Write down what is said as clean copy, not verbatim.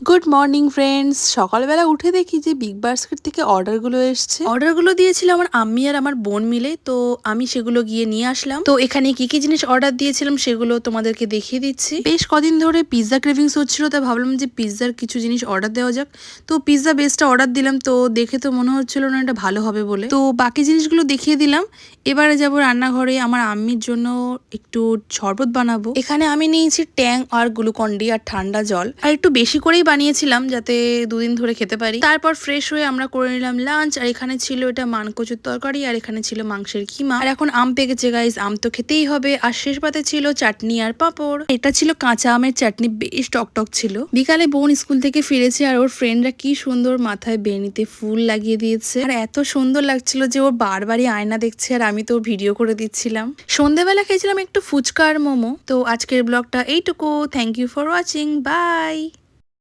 Good morning friends. সকালবেলা উঠে দেখি যে বিগ বাস্কেট থেকে অর্ডারগুলো এসছে। অর্ডারগুলো দিয়েছিল আমার আম্মি আর আমার বোন মিলে, তো আমি সেগুলো গিয়ে নিয়ে আসলাম। তো এখানে কি কি জিনিস অর্ডার দিয়েছিলাম সেগুলো তোমাদেরকে দেখিয়ে দিচ্ছি। বেশ কদিন ধরে পিৎজা ক্রেভিংস হচ্ছিল, তাই ভাবলাম যে পিৎজার কিছু জিনিস অর্ডার দেওয়া যাক। তো পিৎজা বেসটা অর্ডার দিলাম, তো দেখে তো মনে হচ্ছিল না এটা ভালো হবে বলে, তো বাকি জিনিসগুলো দেখিয়ে দিলাম। এবারে যাব রান্নাঘরে, আমার আম্মির জন্য একটু শরবত বানাবো। এখানে আমি নিয়েছি ট্যাং আর গ্লুকন্ডি আর ঠান্ডা জল, আর একটু বেশি করেই বানিয়েছিলাম যাতে দুদিন ধরে খেতে পারি। তারপর ফ্রেশ হয়ে আমরা করে নিলাম লাঞ্চ। আর এখানে ছিল এটা মানকচুর তরকারি, আর এখানে ছিল মাংসের কিমা। আর এখন আম পেকেছে গাইস, আম তো খেতেই হবে। আর শেষ পাতে ছিল চাটনি আর পাঁপড়। এটা ছিল কাঁচা আমের চাটনি, বেশ টকটক ছিল। বিকালে বোন স্কুল থেকে ফিরেছে, আর ওর ফ্রেন্ডরা কি সুন্দর মাথায় বেনিতে ফুল লাগিয়ে দিয়েছে, আর এত সুন্দর লাগছিল যে ওর বারবারই আয়না দেখছে আর আমি তো ভিডিও করে দিচ্ছিলাম। সন্ধ্যাবেলা খেয়েছিলাম একটু ফুচকা আর মোমো। তো আজকের ব্লগটা এইটুকু। Thank you for watching, by.